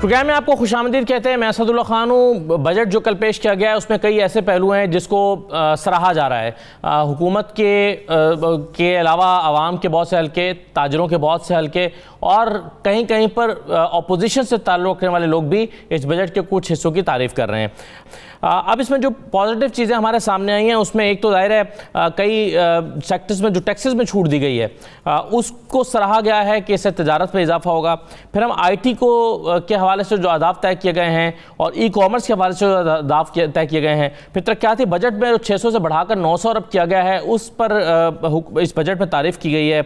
Programme में आपको खुशामदीद कहते हैं। मैं असदुल्ला खान हूँ। बजट जो कल पेश किया गया है उसमें कई ऐसे पहलू हैं जिसको सराहा जा रहा है। हुकूमत के अलावा आवाम के बहुत से हल्के, ताजरों के बहुत से हल्के और कहीं कहीं पर अपोजिशन से ताल्लुक़ रखने वाले लोग भी इस बजट के कुछ हिस्सों की तारीफ़ कर रहे हैं। अब इसमें जो पॉजिटिव चीज़ें हमारे सामने आई हैं उसमें एक तो ज़ाहिर है कई सेक्टर्स में जो टैक्सेस में छूट दी गई है उसको सराहा गया है कि इससे तजारत में इजाफा होगा। फिर हम IT को के हवाले से जो अहदाफ तय किए गए हैं और ई-कॉमर्स के हवाले से जो अहदाफ तय किए गए हैं, फिर तरक्याती बजट में जो 600 से बढ़ाकर 900 अरब किया गया है उस पर इस बजट में तारीफ़ की गई है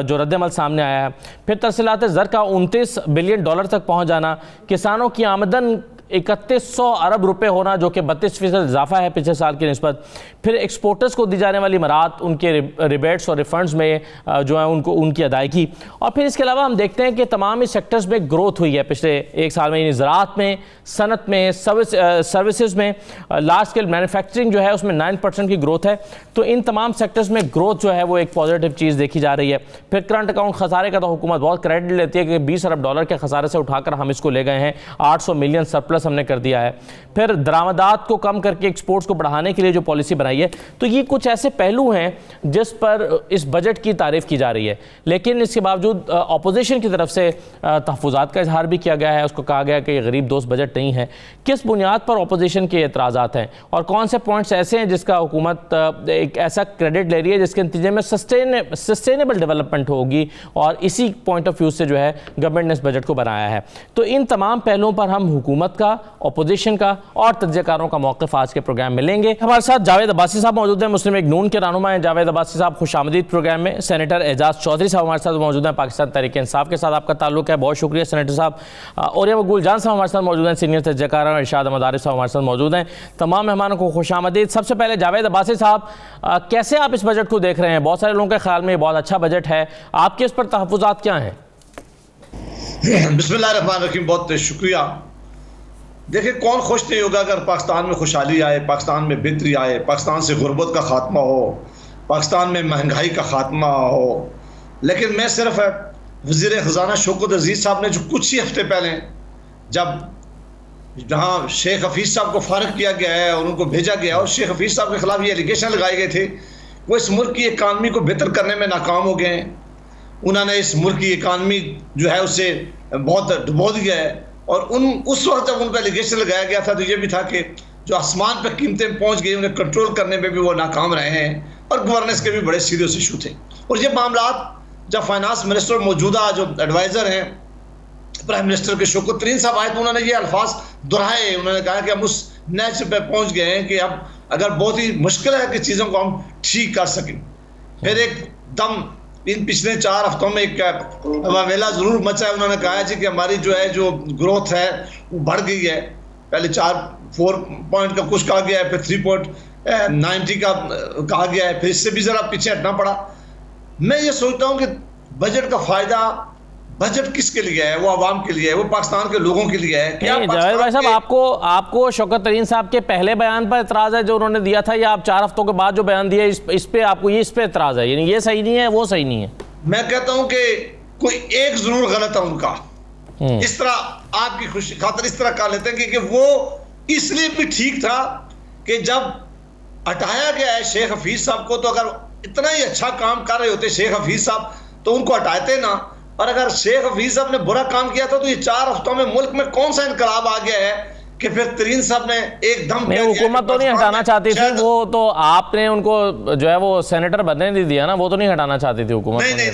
जो रद्दमल सामने आया है। फिर तरसीलात ज़र का 29 बिलियन डॉलर तक पहुँच जाना, किसानों की आमदन 3100 अरब रुपए होना जो कि 32% इजाफा है पिछले साल की निस्बत। फिर एक्सपोर्टर्स को दी जाने वाली मराहत, उनके रिबेट्स और रिफंड्स में जो है उनको उनकी अदायगी। और फिर इसके अलावा हम देखते हैं कि तमाम ही सेक्टर्स में ग्रोथ हुई है पिछले एक साल में, यानी ज़राअत में, सनत में, सर्विसेज में, लार्ज स्केल मैन्युफैक्चरिंग जो है उसमें 9% की ग्रोथ है। तो इन तमाम सेक्टर्स में ग्रोथ जो है वो एक पॉजिटिव चीज़ देखी जा रही है। फिर करंट अकाउंट खसारे का तो हुकूमत बहुत क्रेडिट लेती है कि 20 अरब डॉलर के खसारे से उठाकर हम इसको ले गए हैं, 800 मिलियन सरप्लस हमने कर दिया है। फिर दरामदात को कम करके एक्सपोर्ट्स को बढ़ाने के लिए जो पॉलिसी बनाई है। तो ये कुछ ऐसे पहलू हैं जिस पर इस बजट की तारीफ़ की जा रही है। लेकिन इसके बावजूद अपोजिशन की तरफ से तहफ़्फ़ुज़ात का इजहार भी किया गया है। उसको कहा गया कि ये गरीब दोस्त बजट नहीं है। किस बुनियाद पर अपोजिशन के एतराज़ात हैं और कौन से पॉइंट्स ऐसे हैं जिसका हुकूमत एक ऐसा क्रेडिट ले रही है जिसके नतीजे में सस्टेनेबल डेवलपमेंट होगी और इसी पॉइंट ऑफ व्यू से जो है गवर्नमेंट ने इस बजट को बनाया है। तो इन तमाम पहलुओं पर हम हुकूमत का, अपोजिशन का और तज्ज़ियाकारों का मौक़िफ़ आज के प्रोग्राम में लेंगे। हमारे साथ जावेद अब्बासी साहब मौजूद हैं, मुस्लिम लीग नून के रहनुमा हैं। जावेद अब्बासी साहब खुशामदीद प्रोग्राम में। सेनेटर एजाज चौधरी साहब हमारे साथ मौजूद हैं, पाकिस्तान तहरीक इंसाफ के साथ आपका ताल्लुक है, बहुत शुक्रिया सेनेटर साहब। और मकबूल जान साहब हमारे साथ मौजूद हैं, सीनियर तज्ज़ियाकार हैं। इरशाद अहमद आरिफ साहब हमारे साथ मौजूद हैं। तमाम मेहमानों को खुशामदीद। सबसे पहले जावेद अब्बासी साहब, कैसे आप इस बजट को देख रहे हैं? बहुत सारे लोगों के ख्याल में ये बहुत अच्छा बजट है, आपके इस पर तहफ़्फ़ुज़ात क्या हैं? बिस्मिल्लाहिर्रहमानिर्रहीम, बहुत शुक्रिया। देखिए, कौन खुश नहीं होगा अगर पाकिस्तान में खुशहाली आए, पाकिस्तान में बेहतरी आए, पाकिस्तान से गुर्बत का खात्मा हो, पाकिस्तान में महंगाई का खात्मा हो। लेकिन मैं सिर्फ वज़ीर ख़ज़ाना शौकत अज़ीज़ साहब ने जो कुछ ही हफ्ते पहले जब जहाँ शेख हफीज़ साहब को फारिग किया गया है और उनको भेजा गया और शेख हफीज़ साहब के खिलाफ ये एलिगेशन लगाए गए थे, वो इस मुल्क की इकानमी को बेहतर करने में नाकाम हो गए हैं। उन्होंने इस मुल्क की इकानमी जो है उससे बहुत डुबो दिया है। और उस वक्त जब उन पर एलिगेशन लगाया गया था तो ये भी था कि जो आसमान पर कीमतें पहुंच गई उन्हें कंट्रोल करने में भी वो नाकाम रहे हैं और गवर्नेंस के भी बड़े सीरियस इशू थे। और ये मामला जब फाइनेंस मिनिस्टर मौजूदा जो एडवाइज़र हैं प्राइम मिनिस्टर के शौकत तरीन साहब आए तो उन्होंने ये अल्फाज दोहराए। उन्होंने कहा कि हम उस नैच पे पहुंच गए हैं कि अब अगर बहुत ही मुश्किल है कि चीज़ों को हम ठीक कर सकें। फिर एकदम इन पिछले 4 हफ्तों में एक वावेला ज़रूर मचा है। उन्होंने कहा जी कि हमारी जो ग्रोथ है वो बढ़ गई है। पहले 4 पॉइंट का कुछ कहा गया है, फिर 3.90 का कहा गया है, फिर इससे भी ज़रा पीछे हटना पड़ा। मैं ये सोचता हूँ कि बजट का फ़ायदा, बजट किसके लिए है? वो आवाम के लिए है, वो पाकिस्तान के लोगों के लिए है। क्या जावेद भाई साहब, आपको शौकत तरीन साहब के पहले बयान पर एतराज़ है जो उन्होंने दिया था, या आप 4 हफ्तों के बाद जो बयान दिया इस पे आपको इस पे एतराज़ है? यानी ये सही नहीं है, वो सही नहीं है? मैं कहता हूं कि कोई एक जरूर गलत है उनका। इस तरह आपकी खुशी खातिर इस तरह कह लेते हैं कि वो इसलिए भी ठीक था कि जब हटाया गया है शेख हफीज साहब को, तो अगर इतना ही अच्छा काम कर रहे होते शेख हफीज साहब तो उनको हटाते ना। और अगर शेख हफीज साहब ने बुरा काम किया था तो ये 4 हफ्तों में मुल्क में कौन सा इनकलाब आ गया है कि फिर तरीन साहब ने एकदम हुकूमत तो नहीं हटाना चाहती थी, वो तो आपने उनको जो है वो सेनेटर बनने नहीं दिया ना, वो तो नहीं हटाना चाहती थी हुकूमत। नहीं,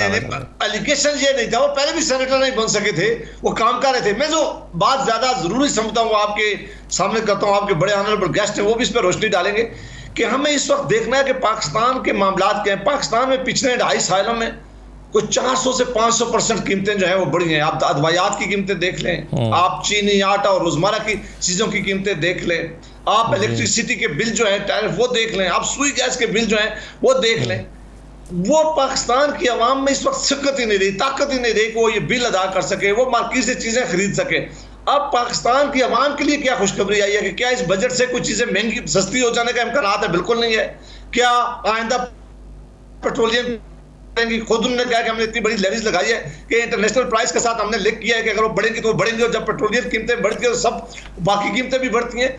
एलिगेशन ये नहीं था, वो पहले भी सेनेटर नहीं बन सके थे, वो काम कर रहे थे। मैं जो बात ज्यादा जरूरी समझता हूँ आपके सामने करता हूँ, आपके बड़े ऑनरेबल गेस्ट हैं वो भी इस पर रोशनी डालेंगे कि हमें इस वक्त देखना है कि पाकिस्तान के मामलात क्या हैं। पाकिस्तान में पिछले 2.5 सालों में कुछ 400 से 500% कीमतें जो है वो बढ़ी हैं। आप अदवायात की कीमतें देख लें, आप चीनी, आटा और रोजमर्रा की चीजों की कीमतें देख लें, आप इलेक्ट्रिसिटी के बिल जो है टैरिफ वो देख लें, आप सुई गैस के बिल जो है वो देख लें। वो पाकिस्तान की आवाम में इस वक्त शिक्कत ही नहीं रही, ताकत ही नहीं रही कि वो ये बिल अदा कर सके, वो मार्केट से चीजें खरीद सके। अब पाकिस्तान की आवाम के लिए क्या खुशखबरी आई है कि क्या इस बजट से कुछ चीजें महंगी सस्ती हो जाने का इम्कान है? बिल्कुल नहीं है। क्या आइंदा पेट्रोलियम बढ़ेंगी। खुद उन्होंने कहा कि हमने इतनी बड़ी लेवीज लगाई है कि इंटरनेशनल प्राइस के साथ हमने लिंक किया है कि अगर वो बढ़ेंगी तो वो बढ़ेंगी, और जब पेट्रोलियम कीमतें बढ़ती है तो सब बाकी कीमतें भी बढ़ती हैं।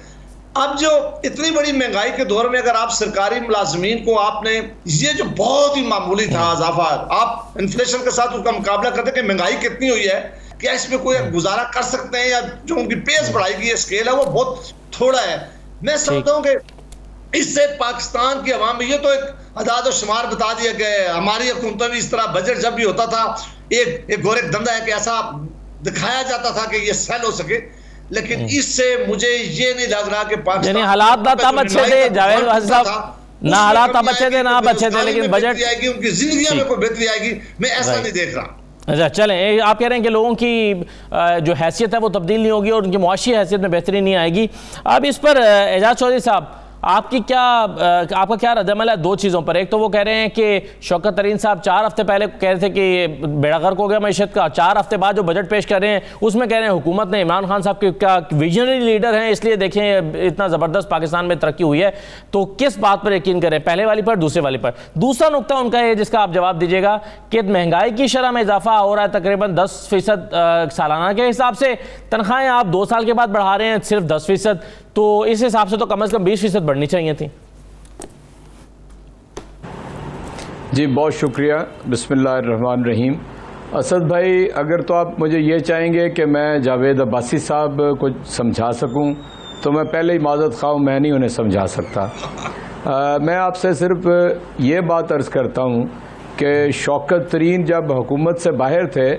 अब जो इतनी बड़ी महंगाई के दौर में अगर आप सरकारी मुलाजमीन को आपने ये जो बहुत ही मामूली था इजाफा, आप इन्फ्लेशन के साथ उसका मुकाबला करते कि महंगाई कितनी हुई है, क्या इसमें कोई गुजारा कर सकते हैं, या जो उनकी पेस बढ़ाई की स्केल है वो बहुत थोड़ा है। मैं समझता हूँ कि इससे पाकिस्तान की अवाम में ये तो एक अदाद और शुमार बता दिया गया। हमारी हुकूमतों में इस तरह बजट जब भी होता था एक गोरख धंधा है कि ऐसा दिखाया जाता था कि ये सेल हो सके, लेकिन इससे मुझे ये नहीं लग रहा कि पाकिस्तान हालात ना तब अच्छे थे जावेद साहब, ना हालात अब अच्छे थे ना अब अच्छे थे, लेकिन बजट आएगी उनकी जिंदगी में कोई बेहतरी आएगी, मैं ऐसा नहीं देख रहा। अच्छा चलें, आप कह रहे हैं कि लोगों की जो हैसियत है वो तब्दील नहीं होगी और उनकी मुआशी हैसियत में बेहतरी नहीं आएगी। अब इस पर एजाज चौधरी साहब आपका क्या रद्दअमल है दो चीज़ों पर? एक तो वो कह रहे हैं कि शौकत तरीन साहब 4 हफ्ते पहले कह रहे थे कि बेड़ा गर्क हो गया मैशत का, 4 हफ्ते बाद जो बजट पेश कर रहे हैं उसमें कह रहे हैं हुकूमत ने इमरान खान साहब का विजनरी लीडर हैं इसलिए देखें इतना ज़बरदस्त पाकिस्तान में तरक्की हुई है। तो किस बात पर यकीन करें, पहले वाली पर दूसरे वाली पर? दूसरा नुकता उनका है जिसका आप जवाब दीजिएगा कि महंगाई की शरह में इजाफा हो रहा है तकरीबन 10% सालाना के हिसाब से, तनख्वाहें आप 2 साल के बाद बढ़ा रहे हैं सिर्फ 10%, तो इस हिसाब से तो कम से कम 20% बढ़नी चाहिए थी। जी बहुत शुक्रिया, बिस्मिल्लाहिर्रहमानिर्रहीम। असद भाई, अगर तो आप मुझे ये चाहेंगे कि मैं जावेद अब्बासी साहब को समझा सकूं तो मैं पहले ही माज़रत ख़्वाह, मैं नहीं उन्हें समझा सकता। मैं आपसे सिर्फ ये बात अर्ज़ करता हूं कि शौकत तरीन जब हुकूमत से बाहर थे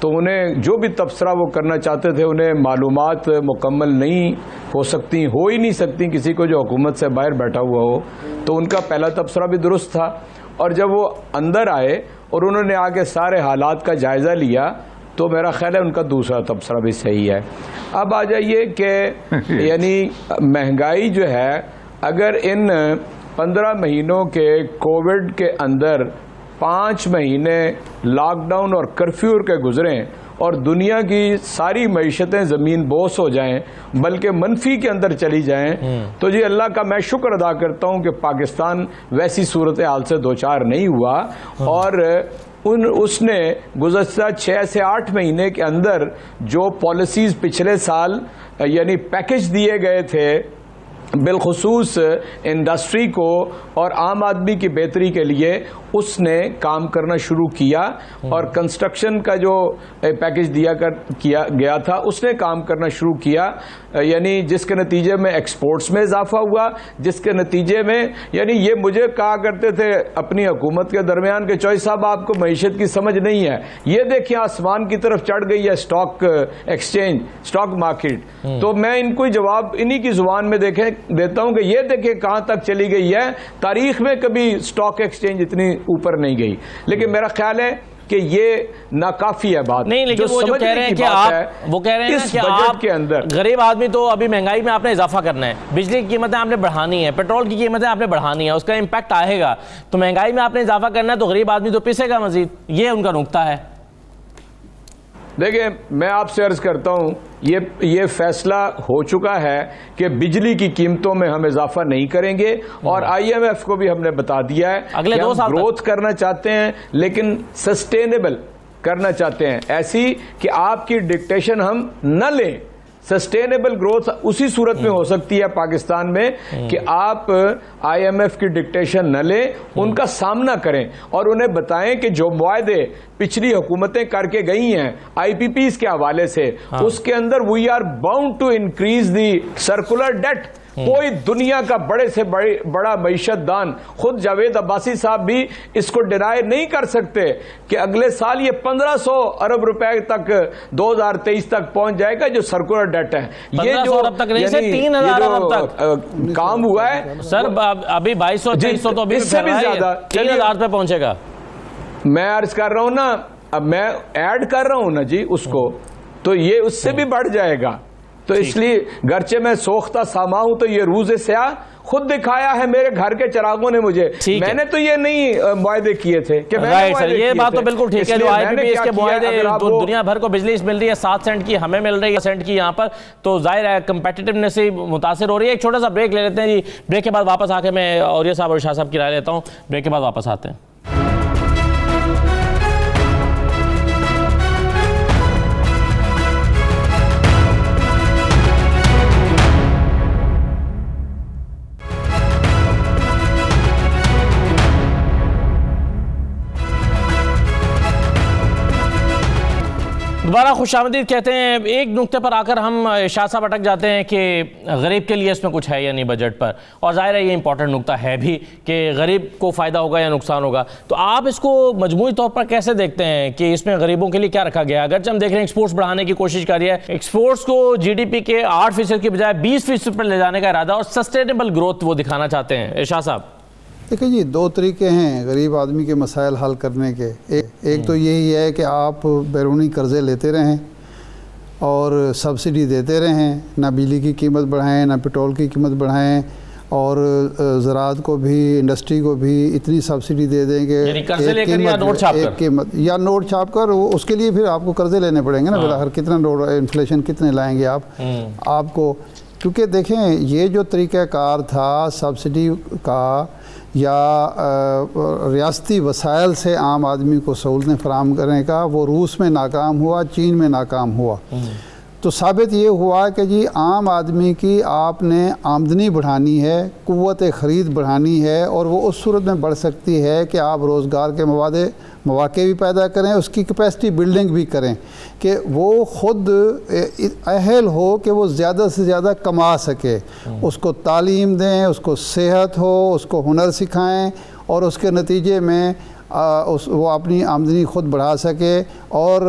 तो उन्हें जो भी तबसरा वो करना चाहते थे उन्हें मालूमात मुकम्मल नहीं हो ही नहीं सकती किसी को जो हुकूमत से बाहर बैठा हुआ हो। तो उनका पहला तबसरा भी दुरुस्त था, और जब वो अंदर आए और उन्होंने आके सारे हालात का जायज़ा लिया तो मेरा ख्याल है उनका दूसरा तबसरा भी सही है। अब आ जाइए कि यानी महंगाई जो है, अगर इन 15 महीनों के कोविड के अंदर 5 महीने लॉकडाउन और कर्फ्यू के गुजरें और दुनिया की सारी मईशतें ज़मीन बोस हो जाएं, बल्कि मनफी के अंदर चली जाएं, तो जी अल्लाह का मैं शुक्र अदा करता हूं कि पाकिस्तान वैसी सूरत हाल से दो चार नहीं हुआ। और उसने गुज़श्ता 6 से 8 महीने के अंदर जो पॉलिसीज़ पिछले साल यानी पैकेज दिए गए थे बिलखुसूस इंडस्ट्री को और आम आदमी की बेहतरी के लिए, उसने काम करना शुरू किया। और कंस्ट्रक्शन का जो पैकेज किया गया था उसने काम करना शुरू किया, यानी जिसके नतीजे में एक्सपोर्ट्स में इजाफा हुआ, जिसके नतीजे में यानी ये मुझे कहा करते थे अपनी हुकूमत के दरमियान के चौधरी साहब आपको मईशत की समझ नहीं है, ये देखिए आसमान की तरफ चढ़ गई है स्टॉक एक्सचेंज, स्टॉक मार्केट। तो मैं इनको जवाब इन्हीं की जुबान में देता हूं कि ये देखिए कहां तक चली गई है, तारीख में कभी स्टॉक एक्सचेंज इतनी ऊपर नहीं गई। लेकिन मेरा ख्याल है कि ये नाकाफी है बात। नहीं, लेकिन वो जो कह रहे हैं कि वो कह रहे हैं कि आप के अंदर गरीब आदमी, तो अभी महंगाई में आपने इजाफा करना है, बिजली की कीमतें आपने बढ़ानी है, पेट्रोल की कीमतें आपने बढ़ानी है, उसका इम्पैक्ट आएगा। तो महंगाई में आपने इजाफा करना है तो गरीब आदमी तो पिसेगा मजीद, ये उनका नुकता है। देखिए मैं आपसे अर्ज करता हूं, ये फैसला हो चुका है कि बिजली की कीमतों में हम इजाफा नहीं करेंगे, और IMF को भी हमने बता दिया है अगले 2 साल ग्रोथ करना चाहते हैं लेकिन सस्टेनेबल करना चाहते हैं, ऐसी कि आपकी डिक्टेशन हम न लें। सस्टेनेबल ग्रोथ उसी सूरत में हो सकती है पाकिस्तान में कि आप IMF की डिक्टेशन न लें, उनका सामना करें और उन्हें बताएं कि जो मुआहदे पिछली हुकूमतें करके गई हैं IPPs के हवाले से, उसके अंदर we are bound to increase the circular debt. कोई दुनिया का बड़े से बड़ा मईशत दान, खुद जावेद अब्बासी साहब भी इसको डिनाई नहीं कर सकते कि अगले साल ये 1500 अरब रुपए तक 2023 तक पहुंच जाएगा जो सर्कुलर डेट है। ये जो अरब तक नहीं से 3000 अरब तक काम हुआ है सर, अभी 2200-2300 तो इससे भी ज्यादा 3000 पे पहुंचेगा। मैं अर्ज कर रहा हूं ना, अब मैं ऐड कर रहा हूं ना जी उसको, तो ये उससे भी बढ़ जाएगा। तो इसलिए गरचे मैं सोख्ता सामा हूं तो ये रूज़े स्याह खुद दिखाया है मेरे घर के चिरागों ने मुझे। मैंने तो ये नहीं मुआहदे किए थे कि राइट सर, ये बात तो बिल्कुल ठीक है। जो IPP के मुआहदे दुनिया भर को बिजली मिल रही है, 7 सेंट की हमें मिल रही है, सेंट की यहाँ पर, तो जाहिर है कंपेटिटिवनेस से मुतासिर हो रही है। एक छोटा सा ब्रेक ले लेते हैं जी, ब्रेक के बाद वापस आके मैं औरिया साहब और शाह साहब की राय लेता हूँ, ब्रेक के बाद वापस आते हैं। दोबारा खुशामदीद कहते हैं। एक नुक्ते पर आकर हम शाह साहब अटक जाते हैं कि गरीब के लिए इसमें कुछ है या नहीं बजट पर, और जाहिर है ये इंपॉर्टेंट नुक्ता है भी कि गरीब को फ़ायदा होगा या नुकसान होगा। तो आप इसको मजमूई तौर पर कैसे देखते हैं कि इसमें गरीबों के लिए क्या रखा गया? अगर हम देख रहे हैं एक्सपोर्ट्स बढ़ाने की कोशिश कर रही है, एक्सपोर्ट्स को GDP के 8% की बजाय 20% पर ले जाने का इरादा, और सस्टेनेबल ग्रोथ वो दिखाना चाहते हैं। शाह साहब देखिए जी, दो तरीके हैं गरीब आदमी के मसाइल हल करने के। एक तो यही है कि आप बैरूनी कर्ज़े लेते रहें और सब्सिडी देते रहें, ना बिजली की कीमत बढ़ाएं, ना पेट्रोल की कीमत बढ़ाएं, और ज़राअत को भी, इंडस्ट्री को भी इतनी सब्सिडी दे देंगे या नोट छाप कर उसके लिए फिर आपको कर्ज़े लेने पड़ेंगे ना। फिलहाल कितना नोट, इन्फ्लेशन कितने लाएंगे आपको। क्योंकि देखें, ये जो तरीक़ाकार था सब्सिडी का या रियासती वसाइल से आम आदमी को सहूलतें फराहम करने का, वो रूस में नाकाम हुआ, चीन में नाकाम हुआ। तो साबित ये हुआ कि जी आम आदमी की आपने आमदनी बढ़ानी है, क़ुव्वत ख़रीद बढ़ानी है, और वो उस सूरत में बढ़ सकती है कि आप रोज़गार के मौक़े भी पैदा करें, उसकी कैपेसिटी बिल्डिंग भी करें कि वो ख़ुद अहल हो कि वो ज़्यादा से ज़्यादा कमा सके। उसको तालीम दें, उसको सेहत हो, उसको हुनर सिखाएं, और उसके नतीजे में वो अपनी आमदनी ख़ुद बढ़ा सके, और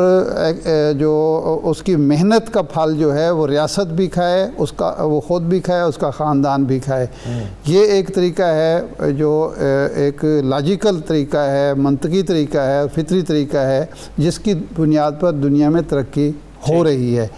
जो उसकी मेहनत का फल जो है वो रियासत भी खाए, उसका वो ख़ुद भी खाए, उसका ख़ानदान भी खाए। ये एक तरीका है जो एक लॉजिकल तरीका है, मंतकी तरीका है, फितरी तरीका है, जिसकी बुनियाद पर दुनिया में तरक्की हो रही है।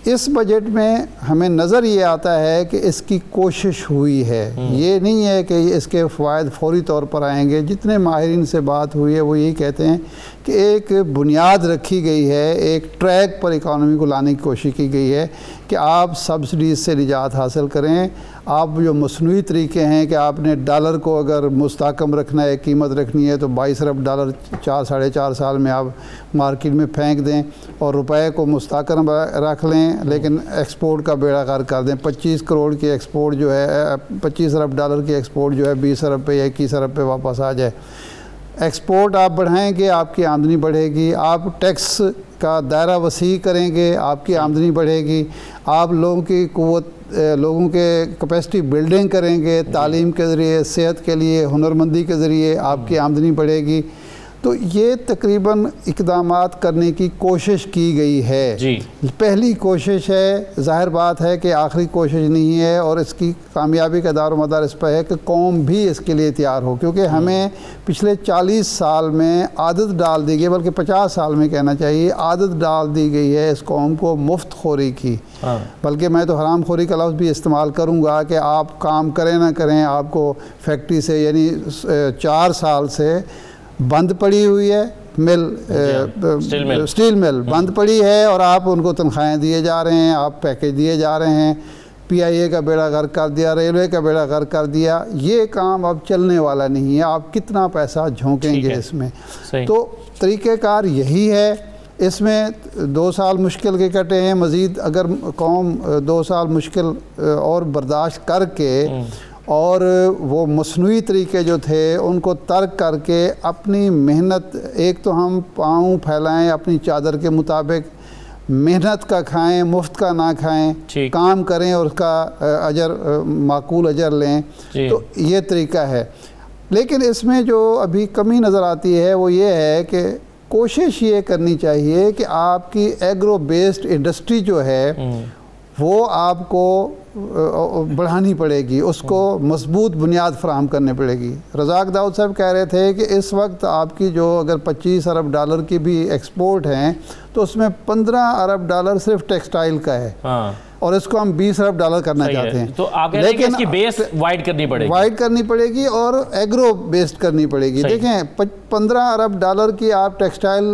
इस बजट में हमें नज़र ये आता है कि इसकी कोशिश हुई है। ये नहीं है कि इसके फ़वायद फ़ौरी तौर पर आएंगे। जितने माहिरीन से बात हुई है वो यही कहते हैं कि एक बुनियाद रखी गई है, एक ट्रैक पर इकॉनमी को लाने की कोशिश की गई है कि आप सब्सिडीज़ से निजात हासिल करें। आप जो मसनूई तरीके हैं कि आपने डॉलर को अगर मुस्तहकम रखना है, कीमत रखनी है, तो 22 अरब डॉलर 4-4.5 साल में आप मार्केट में फेंक दें और रुपए को मुस्तहकम रख लें, लेकिन एक्सपोर्ट का बेड़ा गर्क कर दें। 25 करोड़ की एक्सपोर्ट जो है, 25 अरब डॉलर की एक्सपोर्ट जो है 20 अरब पे या 21 अरब पे वापस आ जाए। एक्सपोर्ट आप बढ़ाएंगे, आपकी आमदनी बढ़ेगी। आप टैक्स का दायरा वसी करेंगे, आपकी आमदनी बढ़ेगी। आप लोगों की क़ुव्वत, लोगों के कैपेसिटी बिल्डिंग करेंगे, तालीम के ज़रिए, सेहत के लिए, हुनरमंदी के ज़रिए आपकी आमदनी बढ़ेगी। तो ये तकरीबन इक़दामात करने की कोशिश की गई है जी। पहली कोशिश है, ज़ाहिर बात है कि आखिरी कोशिश नहीं है, और इसकी कामयाबी का दारो मदार इस पर है कि कौम भी इसके लिए तैयार हो। क्योंकि हमें पिछले 40 साल में आदत डाल दी गई, बल्कि 50 साल में कहना चाहिए, आदत डाल दी गई है इस कौम को मुफ्त खोरी की। बल्कि मैं तो हराम खोरी का लफ्ज़ भी इस्तेमाल करूँगा कि आप काम करें ना करें, आपको फैक्ट्री से, यानी 4 साल से बंद पड़ी हुई है मिल, स्टील मिल बंद पड़ी है, और आप उनको तनख्वाहें दिए जा रहे हैं, आप पैकेज दिए जा रहे हैं। PIA का बेड़ा गर्क कर दिया, रेलवे का बेड़ा गर्क कर दिया। ये काम अब चलने वाला नहीं है। आप कितना पैसा झोंकेंगे इसमें? तो तरीक़ेकार यही है। इसमें 2 साल मुश्किल के कटे हैं। मज़ीद अगर कौम 2 साल मुश्किल और बर्दाश्त करके और वो मसनूई तरीके जो थे उनको तर्क करके अपनी मेहनत, एक तो हम पाँव फैलाएं अपनी चादर के मुताबिक, मेहनत का खाएं, मुफ्त का ना खाएं, काम करें और उसका अजर, माकूल अजर लें, तो ये तरीका है। लेकिन इसमें जो अभी कमी नज़र आती है वो ये है कि कोशिश ये करनी चाहिए कि आपकी एग्रो बेस्ड इंडस्ट्री जो है वो आपको बढ़ानी पड़ेगी, उसको मजबूत बुनियाद फराहम करनी पड़ेगी। रज़ाक दाऊद साहब कह रहे थे कि इस वक्त आपकी जो अगर 25 अरब डॉलर की भी एक्सपोर्ट हैं तो उसमें 15 अरब डॉलर सिर्फ टेक्सटाइल का है, और इसको हम 20 अरब डॉलर करना चाहते हैं। तो आप लेकिन इसकी बेस वाइड करनी पड़ेगी और एग्रो बेस्ड करनी पड़ेगी। देखें 15 अरब डॉलर की आप टेक्सटाइल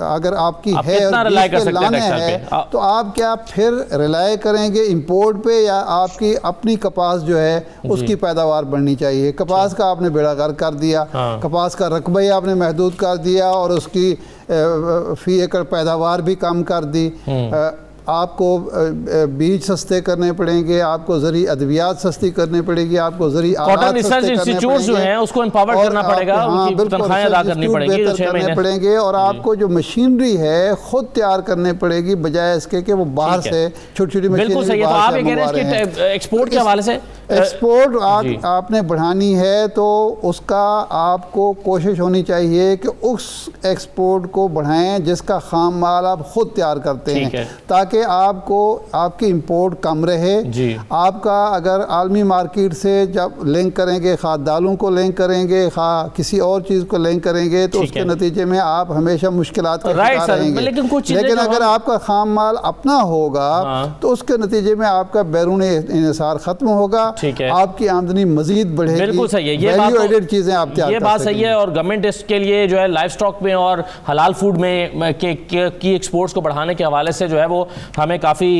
अगर आपकी है और लाने हैं तो आप क्या फिर रिलाय करेंगे इंपोर्ट पे, या आपकी अपनी कपास जो है उसकी पैदावार बढ़नी चाहिए। कपास का आपने बेड़ा गर्क कर दिया, कपास का रकबा ही आपने महदूद कर दिया और उसकी फी एकड़ पैदावार भी कम कर दी। आपको बीज सस्ते करने पड़ेंगे, आपको ज़री अद्वियात सस्ती करनी पड़ेगी, आपको ज़री कॉटन रिसर्च इंस्टीट्यूट जो हैं उसको एम्पावर करना पड़ेगा, उनकी तनख्वाहें अदा करनी पड़ेगी जो 6 महीने पड़ेंगे, और आपको जो मशीनरी है खुद तैयार करनी पड़ेगी बजाय इसके कि वो बाहर से छोटी छोटी मशीनरी। बिल्कुल सही है। तो आप ये कह रहे हैं कि एक्सपोर्ट के हवाले से एक्सपोर्ट आपने बढ़ानी है तो उसका आपको कोशिश होनी चाहिए कि उस एक्सपोर्ट को बढ़ाएं जिसका खाम माल आप खुद तैयार करते हैं, ताकि आपको आपकी इंपोर्ट कम रहे। आपका अगर आलमी मार्केट से जब लिंक करेंगे, खा दालों को लिंक करेंगे, खा किसी और चीज़ को लिंक करेंगे, तो उसके नतीजे में आप हमेशा मुश्किलात का शिकार रहेंगे। लेकिन अगर आपका खाम माल अपना होगा तो उसके नतीजे में आपका बैरूनी इन्हिसार ख़त्म होगा, आपकी आमदनी मजीद बढ़ेगी। बिल्कुल सही है, ये वैल्यू एडेड चीजें आप तैयार ये बात सही है। और गवर्नमेंट इसके लिए जो है लाइफ स्टॉक में और हलाल फूड में की एक्सपोर्ट्स को बढ़ाने के हवाले से जो है वो हमें काफ़ी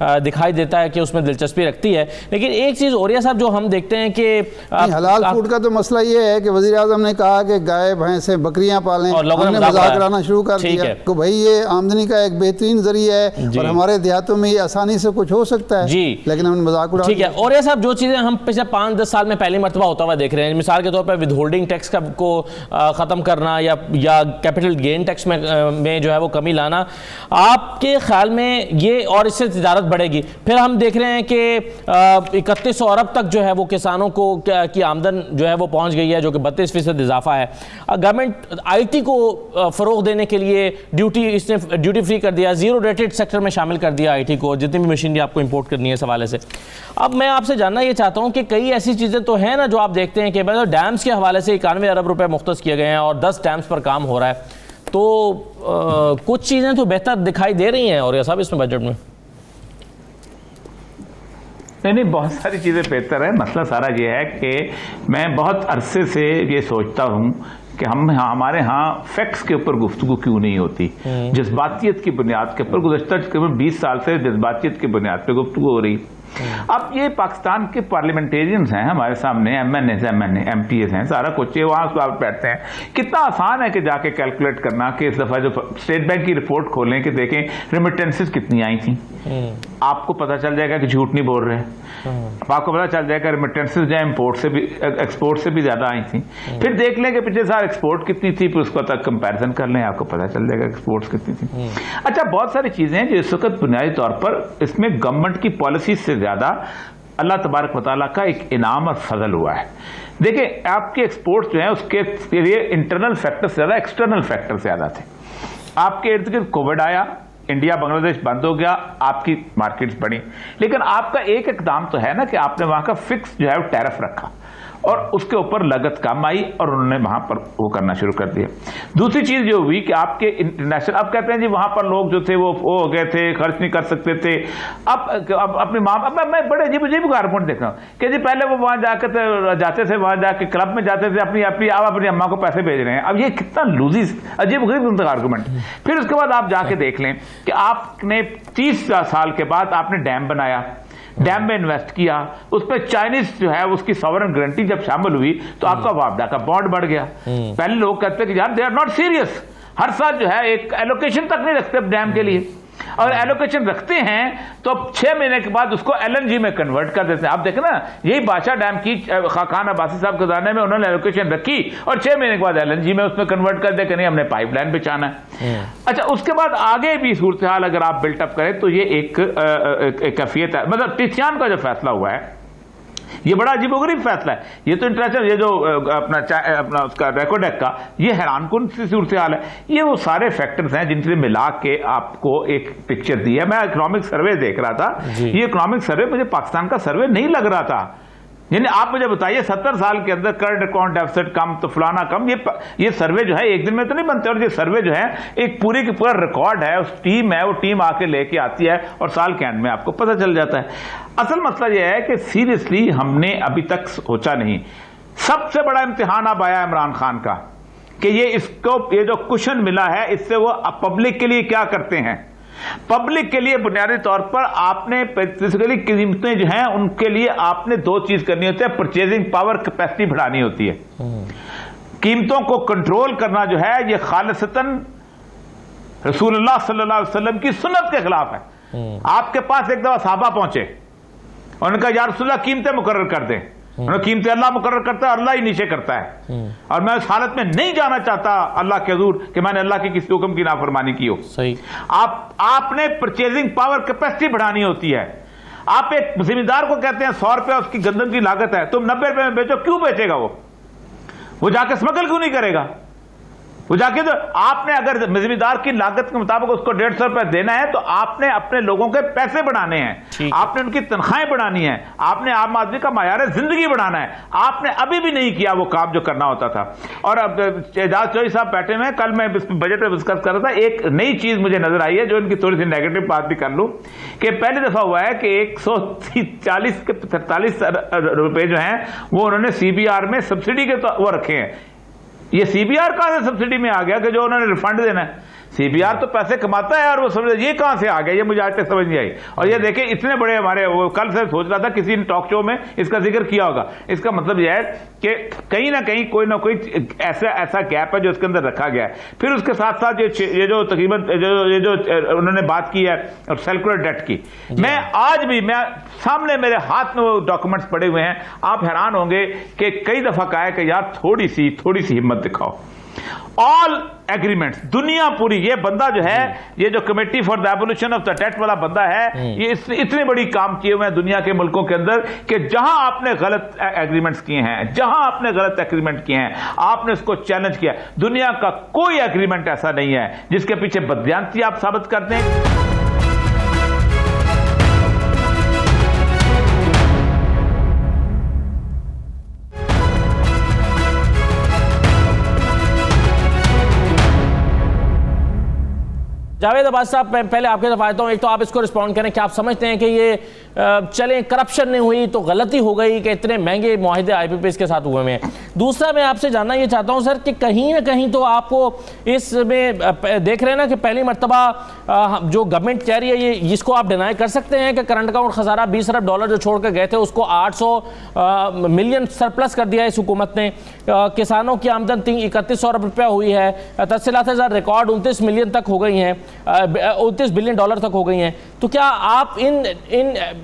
दिखाई देता है कि उसमें दिलचस्पी रखती है। लेकिन एक चीज़ औरिया साहब जो हम देखते हैं कि हलाल फूड का तो मसला ये है कि वज़ीर आज़म ने कहा कि गाय भैंसें बकरियां पालें, और लोगों ने मजाक कराना शुरू कर दिया कि भाई ये आमदनी का एक बेहतरीन जरिया है और हमारे देहातों में ये आसानी से कुछ हो सकता है, लेकिन हमने मजाक उड़ा। ठीक है। औरिया साहब जो चीज़ें हम पिछले 5-10 साल में पहली मरतबा होता हुआ देख रहे हैं, मिसाल के तौर पर विदहोल्डिंग टैक्स को ख़त्म करना या कैपिटल गेन टैक्स में जो है वो कमी लाना, आपके ख्याल में ये और इससे तिजारत बढ़ेगी? फिर हम देख रहे हैं कि 3100 अरब तक जो है वो किसानों को की आमदन जो है वो पहुंच गई है, जो कि 32% इजाफा है। गवर्नमेंट IT को फ़रोग देने के लिए इसने ड्यूटी फ्री कर दिया, ज़ीरो रेटेड सेक्टर में शामिल कर दिया IT को, जितनी भी मशीनरी आपको इंपोर्ट करनी है इस हवाले से। अब मैं आपसे जानना ये चाहता हूँ कि कई ऐसी चीज़ें तो हैं ना जो आप देखते हैं कि मतलब डैम्स के हवाले से 91 अरब रुपए मुख्तस किए गए हैं और 10 डैम्स पर काम हो रहा है, तो कुछ चीज़ें तो बेहतर दिखाई दे रही हैं और ये सब इसमें बजट में नहीं, बहुत सारी चीज़ें बेहतर है। मसला सारा ये है कि मैं बहुत अरसे से ये सोचता हूँ कि हमारे यहाँ फैक्ट्स के ऊपर गुफ्तगू क्यों नहीं होती, जज्बातियत की बुनियाद के ऊपर। गुज़श्ता तकरीबन 20 साल से जज्बातियत की बुनियाद पर गुफ्तगू हो रही। अब ये पाकिस्तान के पार्लियामेंटेरियंस हैं हमारे सामने, MPs हैं, सारा कुछ है, वहाँ बैठते हैं। कितना आसान है कि जाके कैलकुलेट करना कि इस दफ़ा जो स्टेट बैंक की रिपोर्ट खोलें कि देखें रेमिटेंसेस कितनी आई थी, आपको पता चल जाएगा कि झूठ नहीं बोल रहे हैं। आपको पता चल जाएगा रेमिटेंसेस जो इंपोर्ट से भी एक्सपोर्ट से भी ज़्यादा आई थी। फिर देख लें कि पिछले साल एक्सपोर्ट कितनी थी, फिर उसको तक कंपैरिजन कर लें, आपको पता चल जाएगा एक्सपोर्ट्स कितनी थी। अच्छा, बहुत सारी चीज़ें हैं जो इस वक्त बुनियादी तौर पर इसमें गवर्नमेंट की पॉलिसी से ज़्यादा अल्लाह तबारक व तआला का एक इनाम और फजल हुआ है। देखिए, आपके एक्सपोर्ट जो है उसके लिए इंटरनल फैक्टर से ज़्यादा एक्सटर्नल फैक्टर से ज़्यादा थे। आपके इर्द गिर्द कोविड आया, इंडिया बांग्लादेश बंद हो गया, आपकी मार्केट्स बढ़ी, लेकिन आपका एक इकदाम तो है ना कि आपने वहां का फिक्स जो है वो टैरिफ रखा और उसके ऊपर लागत कम आई और उन्होंने वहां पर वो करना शुरू कर दिया। दूसरी चीज जो हुई कि आपके इंटरनेशनल, अब कहते हैं जी वहां पर लोग जो थे वो हो गए थे, खर्च नहीं कर सकते थे। अब अपनी माँ, मैं बड़े अजीब आर्गुमेंट देख रहा हूँ कि जी पहले वो वहां जाते थे, वहां जाके क्लब में जाते थे, अपनी अम्मा को पैसे भेज रहे हैं। अब ये कितना लूजी अजीब गरीब आर्गुमेंट। फिर उसके बाद आप जाके देख लें कि आपने 30 साल के बाद आपने डैम बनाया, डैम में इन्वेस्ट किया, उस पर चाइनीज जो है उसकी सॉवरेन गारंटी जब शामिल हुई तो आपका वापडा का बॉन्ड बढ़ गया। पहले लोग कहते हैं कि यार दे आर नॉट सीरियस, हर साल जो है एक एलोकेशन तक नहीं रखते डैम के लिए, और एलोकेशन रखते हैं तो 6 महीने के बाद उसको LNG में कन्वर्ट कर देते हैं। आप देखें ना, यही बादशाह डैम की खान अब्बासी साहब के ज़माने में उन्होंने एलोकेशन रखी और 6 महीने के बाद LNG में उसमें कन्वर्ट कर दे कि नहीं हमने पाइपलाइन बिछाना है। अच्छा, उसके बाद आगे भी सूरत हाल अगर आप बिल्टअप करें तो ये एक कैफियत है। मतलब टिसियान का जो फैसला हुआ है ये बड़ा अजीबोगरीब फैसला है। ये तो इंटरनेशनल, ये जो अपना उसका रेकोडेक का, ये हैरानकुन सी सूरत हाल है। ये वो सारे फैक्टर्स हैं जिनसे मिला के आपको एक पिक्चर दी है। मैं इकोनॉमिक सर्वे देख रहा था, ये इकोनॉमिक सर्वे मुझे पाकिस्तान का सर्वे नहीं लग रहा था। यानी आप मुझे बताइए 70 साल के अंदर करंट अकाउंट डेफिसिट कम तो फलाना कम, ये सर्वे जो है एक दिन में तो नहीं बनते, और ये सर्वे जो है एक पूरी की पूरा रिकॉर्ड है, उस टीम है, वो टीम आके लेके आती है और साल के एंड में आपको पता चल जाता है। असल मसला ये है कि सीरियसली हमने अभी तक सोचा नहीं। सबसे बड़ा इम्तिहान अब आया इमरान खान का कि ये जो कुशन मिला है इससे वो पब्लिक के लिए क्या करते हैं। पब्लिक के लिए बुनियादी तौर पर आपने बेसिकली कीमतें जो हैं उनके लिए आपने 2 चीज करनी होती है, परचेजिंग पावर कैपेसिटी बढ़ानी होती है। कीमतों को कंट्रोल करना जो है ये खालिसतन रसूलुल्लाह सल्लल्लाहु अलैहि वसल्लम की सुन्नत के खिलाफ है। आपके पास एक दफा साहबा पहुंचे, उनका या रसूलल्लाह कीमतें मुकर्रर कर दें। उन्होंने कीमतें अल्लाह मुकर्रर करता है, अल्लाह ही नीचे करता है, और मैं उस हालत में नहीं जाना चाहता अल्लाह के हजूर कि मैंने अल्लाह के किसी हुक्म की नाफरमानी की हो। सही। आपने परचेजिंग पावर कैपेसिटी बढ़ानी होती है। आप एक जिम्मेदार को कहते हैं 100 रुपया उसकी गंदम की लागत है, तुम 90 रुपए में बेचो, क्यों बेचेगा वो जाके स्मगल क्यों नहीं करेगा? वो जाके, तो आपने अगर जिम्मेदार की लागत के मुताबिक उसको 150 रुपए देना है तो आपने अपने लोगों के पैसे बढ़ाने हैं, आपने उनकी तनख्वाहें बढ़ानी है, आपने आम आदमी का मायार जिंदगी बढ़ाना है। आपने अभी भी नहीं किया वो काम जो करना होता था। और अब एजाज चौधरी साहब बैठे हुए हैं, कल मैं बजट में डिस्कस कर रहा था, एक नई चीज मुझे नजर आई है जो इनकी थोड़ी सी नेगेटिव बात भी कर लूं, कि पहली दफा हुआ है कि 140 के 43 रुपए जो हैं वो उन्होंने सीबीआर में सब्सिडी के वो रखे हैं। ये सीबीआर कहां से सब्सिडी में आ गया कि जो उन्होंने रिफंड देना है? सीबीआर तो पैसे कमाता है और वो समझ, ये कहां से आ गया, ये मुझे आज तक समझ नहीं आई। और ये देखें, इतने बड़े हमारे, वो कल से सोच रहा था किसी ने टॉक शो में इसका जिक्र किया होगा। इसका मतलब यह है कि कहीं ना कहीं कोई ना कोई ऐसा गैप है जो इसके अंदर रखा गया है। फिर उसके साथ साथ ये जो तकरीबन ये जो उन्होंने बात की है सर्कुलर डेट की, मैं आज भी, मैं सामने मेरे हाथ में वो डॉक्यूमेंट्स पड़े हुए हैं, आप हैरान होंगे कि कई दफा कहा है कि यार थोड़ी सी हिम्मत दिखाओ। ऑल एग्रीमेंट्स, दुनिया पूरी, ये बंदा जो है, ये जो committee for the abolition of the debt वाला बंदा है, ये इतने बड़ी काम किए हुए हैं दुनिया के मुल्कों के अंदर कि जहां आपने गलत एग्रीमेंट्स किए हैं, जहां आपने गलत एग्रीमेंट किए हैं, आपने उसको चैलेंज किया। दुनिया का कोई एग्रीमेंट ऐसा नहीं है जिसके पीछे बदयांती आप साबित कर दें। जावेद अब्बासी साहब, पहले आपके तरफ आता हूँ। एक तो आप इसको रिस्पॉन्ड करें कि आप समझते हैं कि ये चलें करप्शन नहीं हुई तो गलती हो गई कि इतने महंगे मुआहिदे IPPs के साथ हुए हैं। दूसरा, मैं आपसे जानना ये चाहता हूँ सर कि कहीं ना कहीं तो आपको इसमें देख रहे हैं ना कि पहली मरतबा जो गवर्नमेंट कह रही है, ये इसको आप डिनाई कर सकते हैं कि करंट अकाउंट खसारा $20 अरब जो छोड़ कर गए थे उसको 800 मिलियन सरप्लस कर दिया इस हुकूमत ने। किसानों की आमदन 3100 अरब रुपया हुई है, तफसीलात रिकॉर्ड 29 मिलियन तक हो गई हैं, $29 बिलियन तक हो गई हैं। तो क्या आप इन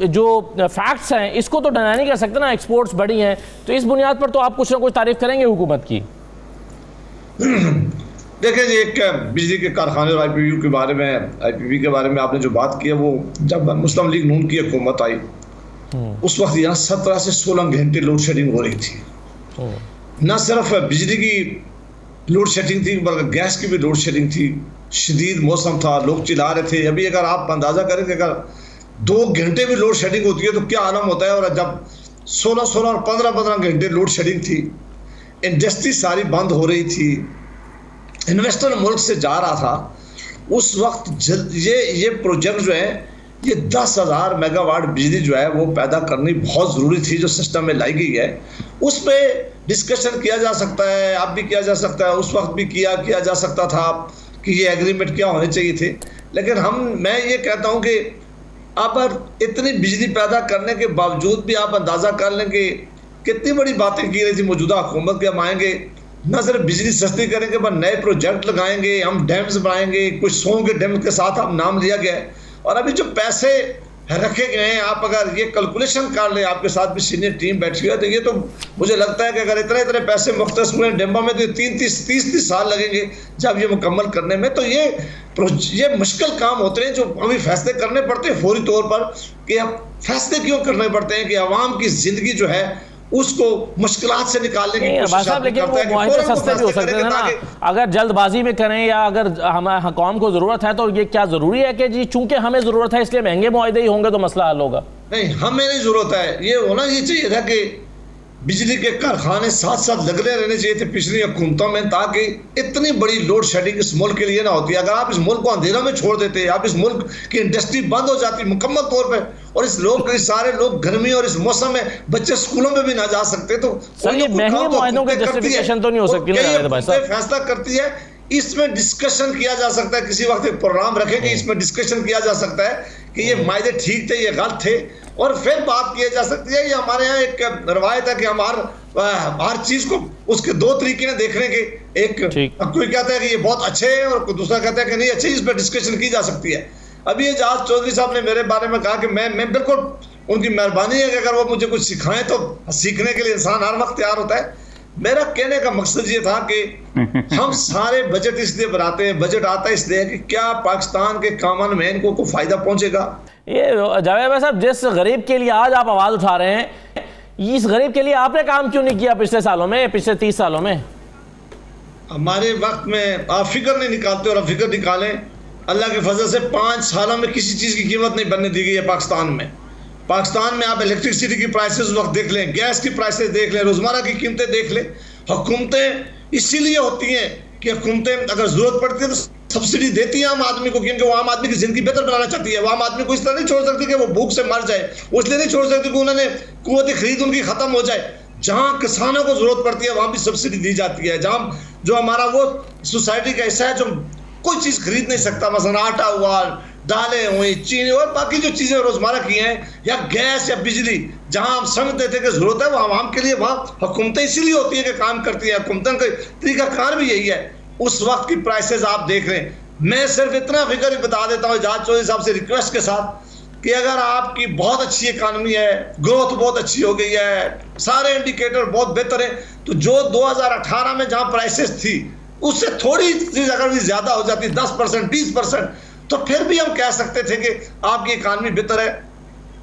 जो फैक्ट्स हैं इसको तो डिनाई नहीं कर सकते ना? एक्सपोर्ट्स बढ़ी हैं तो इस बुनियाद पर तो आप कुछ ना कुछ तारीफ करेंगे हुकूमत की। देखिए जी, एक बिजली के कारखाने और IPP के बारे में आपने जो बात की है, वो जब मुस्लिम लीग नून की हुकूमत आई उस वक्त यहाँ 17 से 16 घंटे लोड शेडिंग हो रही थी। न सिर्फ बिजली की लोड शेडिंग थी बल्कि गैस की भी लोड शेडिंग थी। शदीद मौसम था, लोग चिल्ला रहे थे। अभी अगर आप अंदाजा करें कि अगर 2 घंटे भी लोड शेडिंग होती है तो क्या आलम होता है। और जब 16 और 15 घंटे लोड शेडिंग थी, इंडस्ट्री सारी बंद हो रही थी, इन्वेस्टर मुल्क से जा रहा था, उस वक्त ये प्रोजेक्ट जो है, ये 10,000 मेगावाट बिजली जो है वो पैदा करनी बहुत ज़रूरी थी जो सिस्टम में लाई गई है। उस पर डिस्कशन किया जा सकता है, अब भी किया जा सकता है, उस वक्त भी किया जा सकता था कि ये एग्रीमेंट क्या होने चाहिए थे। लेकिन मैं ये कहता हूँ कि अब इतनी बिजली पैदा करने के बावजूद भी आप अंदाज़ा कर लें कि कितनी बड़ी बातें की रही थी मौजूदा हुकूमत के। हम आएंगे न सिर्फ बिजली सस्ती करेंगे पर नए प्रोजेक्ट लगाएंगे, हम डैम्स बनाएंगे, कुछ 100 के डैम के साथ हम नाम लिया गया है। और अभी जो पैसे रखे गए हैं, आप अगर ये कैलकुलेशन कर ले, आपके साथ भी सीनियर टीम बैठी है, तो ये तो मुझे लगता है कि अगर इतने पैसे मुख्तस हुए डैम्बा में तो 30 साल लगेंगे जब ये मुकम्मल करने में। तो ये मुश्किल काम होते हैं जो हमें फैसले करने पड़ते हैं फौरी तौर पर। कि अब फैसले क्यों करने पड़ते हैं कि आवाम की जिंदगी जो है उसको मुश्किलात से निकालने की कोशिश करते हैं। वो मुआहिदे सस्ते भी हो सकते हैं ना, अगर जल्दबाजी में करें या अगर हम कौम को जरूरत है तो ये क्या जरूरी है कि जी चूंकि हमें जरूरत है इसलिए महंगे मुआहिदे ही होंगे तो मसला हल होगा? नहीं, हमें नहीं जरूरत है। ये होना ये चाहिए था कि बिजली के कारखाने साथ साथ लगने रहने चाहिए थे पिछली हुकूमतों में, ताकि इतनी बड़ी लोड शेडिंग इस मुल्क के लिए ना होती। अगर आप इस मुल्क को अंधेरा में छोड़ देते, आप इस मुल्क की इंडस्ट्री बंद हो जाती मुकम्मल तौर पर, और इस सारे लोग गर्मी और इस मौसम में बच्चे स्कूलों में भी ना जा सकते, तो ये महंगे मुआहिदों के जस्टिफिकेशन तो नहीं हो सकती ना? फैसला करती है, इसमें डिस्कशन किया जा सकता है। किसी वक्त एक प्रोग्राम रखेंगे, इसमें डिस्कशन किया जा सकता है कि ये मायदे ठीक थे, ये गलत थे, और फिर बात की जा सकती है। ये हमारे यहाँ एक रवायत है कि हर चीज को उसके 2 तरीके हैं देखने के। एक कोई कहता है कि ये बहुत अच्छे है और कोई दूसरा कहता है कि नहीं अच्छे, इस पर डिस्कशन की जा सकती है। अभी एजाज चौधरी साहब ने मेरे बारे में कहा कि मैं बिल्कुल, उनकी मेहरबानी है कि अगर वो मुझे कुछ सिखाएं तो सीखने के लिए इंसान हर वक्त तैयार होता है। मेरा कहने का मकसद ये था कि हम सारे बजट इसलिए बनाते हैं, बजट आता है इसलिए कि क्या पाकिस्तान के कॉमन मैन को फायदा पहुंचेगा। ये जावेद भाई साहब, जिस गरीब के लिए आज आप आवाज उठा रहे हैं, इस गरीब के लिए आपने काम क्यों नहीं किया पिछले सालों में, पिछले 30 सालों में? हमारे वक्त में आप फिक्र नहीं निकालते और आप फिक्र निकालें, अल्लाह के फजल से 5 सालों में किसी चीज़ की कीमत नहीं बनने दी गई है पाकिस्तान में। पाकिस्तान में आप इलेक्ट्रिसिटी की प्राइसेस वक्त देख लें, गैस की प्राइसेस देख लें, रोज़मर्रा की कीमतें देख लें। हुकूमतें इसीलिए होती हैं कि हुकूमतें अगर ज़रूरत पड़ती है तो सब्सिडी देती है आम आदमी को, क्योंकि वो आम आदमी की ज़िंदगी बेहतर बनाना चाहती है। वो आम आदमी को इस तरह नहीं छोड़ सकती कि वो भूख से मर जाए, वो इसलिए नहीं छोड़ सकती कि उन्होंने कुव्वत खरीद उनकी ख़त्म हो जाए। जहाँ किसानों को ज़रूरत पड़ती है वहाँ भी सब्सिडी दी जाती है। जहाँ जो हमारा वो सोसाइटी का हिस्सा है जो कोई चीज़ खरीद नहीं सकता, मसलन आटा हुआ, दालें हुई, चीनी और बाकी जो चीज़ें रोज़मर्रा की हैं, या गैस या बिजली, जहाँ हम समझते थे कि ज़रूरत है वहाँ आवाम के लिए, वहाँ हुकूमतें इसीलिए होती है कि काम करती है। हुकूमतों का तरीक़ाकार भी यही है। उस वक्त की प्राइसेस आप देख रहे हैं। मैं सिर्फ इतना फिक्र बता देता हूँ एजाज चौधरी साहब से रिक्वेस्ट के साथ कि अगर आपकी बहुत अच्छी इकानमी है, ग्रोथ बहुत अच्छी हो गई है, सारे इंडिकेटर बहुत बेहतर है, तो जो 2018 में जहाँ प्राइसेस थी उससे थोड़ी चीज अगर भी ज्यादा हो जाती, 10%, 20%, तो फिर भी हम कह सकते थे कि आपकी इकानमी बेहतर है।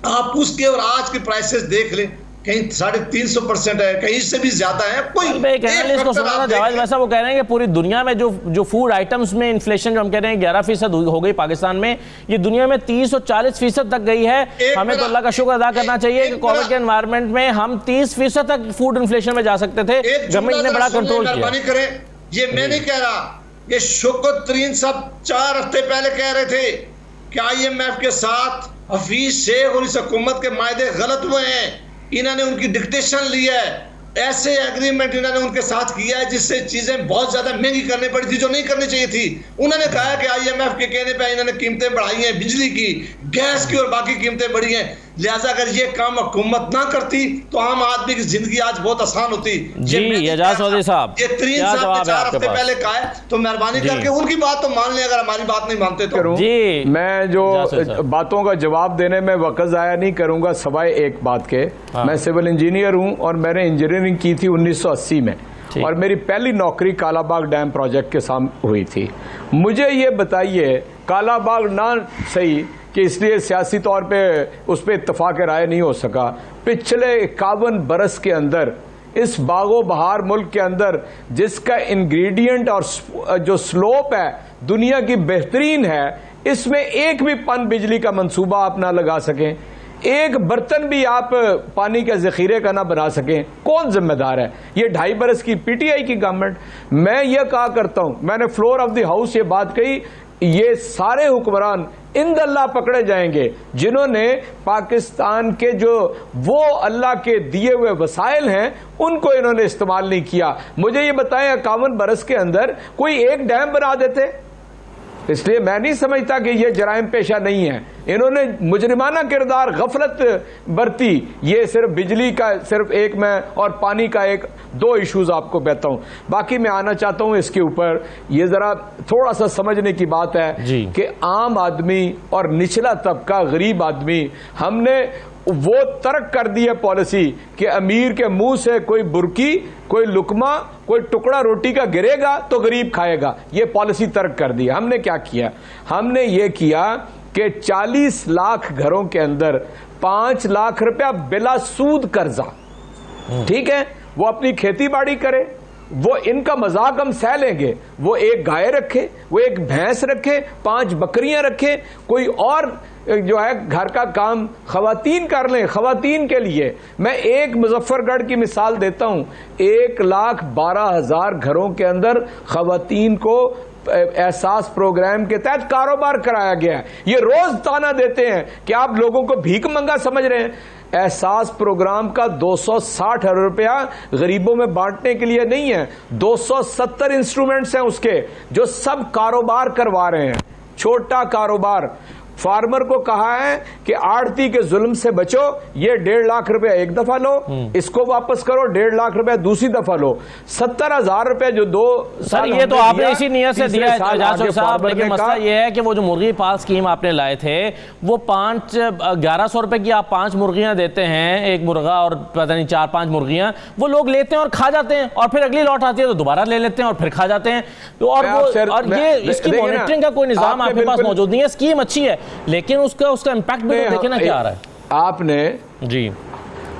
आप उसके और आज की प्राइसेस देख लें, कहीं 350% है, कहीं इससे भी ज्यादा है। कोई एनालिस्ट को सुना था जावेद वैसा, वो कह रहे हैं कि पूरी दुनिया में जो फूड आइटम्स में इन्फ्लेशन जो हम कह रहे हैं 11% हो गई पाकिस्तान में, ये दुनिया में 30 और 40% तक गई है। हमें तो अल्लाह का शुक्र अदा करना चाहिए कि कोविड के एनवायरनमेंट में हम 30% तक फूड इन्फ्लेशन में जा सकते थे। गवर्नमेंट ने बड़ा कंट्रोल किया। ये मैं नहीं कह रहा, ये शौकत तरीन साहब 4 हफ्ते पहले कह रहे थे कि IMF के साथ हफीज शेख और इस हुकूमत के मायदे गलत हुए हैं, इन्होंने उनकी डिक्टेशन ली है, ऐसे एग्रीमेंट इन्होंने उनके साथ किया है जिससे चीजें बहुत ज्यादा महंगी करनी पड़ी थी जो नहीं करनी चाहिए थी। उन्होंने कहा कि IMF के कहने पे इन्होंने कीमतें बढ़ाई हैं, बिजली की, गैस की और बाकी कीमतें बढ़ी हैं। लिहाजा अगर ये काम हुकूमत ना करती तो आम आदमी की जिंदगी आज बहुत आसान होती। जी एजाज चौधरी साहब, ये 3 साल 4 हफ्ते पहले कहा है, तो मेहरबानी करके उनकी बात तो मान लें, अगर हमारी बात नहीं मानते तो। जी मैं जो बातों का जवाब देने में वक्त ज़ाया नहीं करूंगा सवाए एक बात के। मैं सिविल इंजीनियर हूं और मैंने इंजीनियरिंग की थी 1980 में, और मेरी पहली नौकरी कालाबाग डैम प्रोजेक्ट के सामने हुई थी। मुझे ये बताइए, कालाबाग ना सही कि इसलिए सियासी तौर पे उस पर इत्तफाक राय नहीं हो सका, पिछले 51 बरस के अंदर इस बागो बहार मुल्क के अंदर जिसका इंग्रेडिएंट और जो स्लोप है दुनिया की बेहतरीन है, इसमें एक भी पन बिजली का मंसूबा आप ना लगा सकें, एक बर्तन भी आप पानी के जखीरे का ना बना सकें, कौन जिम्मेदार है? ये 2.5 बरस की PTI की गवर्नमेंट। मैं ये कहा करता हूं, मैंने फ्लोर ऑफ द हाउस ये बात कही, ये सारे हुक्मरान इन अल्लाह पकड़े जाएंगे जिन्होंने पाकिस्तान के जो वो अल्लाह के दिए हुए वसाइल हैं उनको इन्होंने इस्तेमाल नहीं किया। मुझे ये बताएं 51 बरस के अंदर कोई एक डैम बना देते? इसलिए मैं नहीं समझता कि ये जराइम पेशा नहीं है। इन्होंने मुजरिमाना किरदार, गफलत बरती। ये सिर्फ बिजली का सिर्फ एक मैं और पानी का 1-2 इश्यूज आपको कहता हूं, बाकी मैं आना चाहता हूं इसके ऊपर। ये जरा थोड़ा सा समझने की बात है कि आम आदमी और निचला तबका, गरीब आदमी, हमने वो तर्क कर दी है पॉलिसी कि अमीर के मुंह से कोई बुरकी, कोई लुकमा, कोई टुकड़ा रोटी का गिरेगा तो गरीब खाएगा। ये पॉलिसी तर्क कर दी। हमने क्या किया? हमने ये किया कि 40 लाख घरों के अंदर 5 लाख रुपया बिला सूद कर्जा, ठीक है, वो अपनी खेती बाड़ी करे, वो इनका मजाक हम सह लेंगे, वो एक गाय रखे, वो एक भैंस रखे, 5 बकरियां रखे, कोई और जो है घर का काम खवातीन कर लें। खवातीन के लिए मैं एक मुजफ्फरगढ़ की मिसाल देता हूं, 1,12,000 घरों के अंदर खवातीन को एहसास प्रोग्राम के तहत कारोबार कराया गया है। ये रोज ताना देते हैं कि आप लोगों को भीख मंगा समझ रहे हैं। एहसास प्रोग्राम का 260 अरब रुपया गरीबों में बांटने के लिए नहीं है, 270 इंस्ट्रूमेंट्स हैं उसके जो सब कारोबार करवा रहे हैं। छोटा कारोबार फार्मर को कहा है कि आड़ती के जुल्म से बचो, ये 1.5 लाख रुपया एक दफा लो, इसको वापस करो, 1.5 लाख रुपया दूसरी दफा लो। 70,000 रुपए जो 2 सर ये तो आपने इसी नियत से दिया है एजाज साहब, लेकिन मसला ये है कि वो जो मुर्गी पाल स्कीम आपने लाए थे वो 1100 रुपए की आप 5 मुर्गियां देते हैं, एक मुर्गा और पता नहीं 4-5 मुर्गियां, वो लोग लेते हैं और खा जाते हैं और फिर अगली लॉट आती है तो दोबारा ले लेते हैं और फिर खा जाते हैं। तो और ये इसकी मॉनिटरिंग का कोई निजाम आपके पास मौजूद नहीं है। स्कीम अच्छी है लेकिन उसका इम्पैक्ट भी तो देखें ना क्या आ रहा है। आपने जी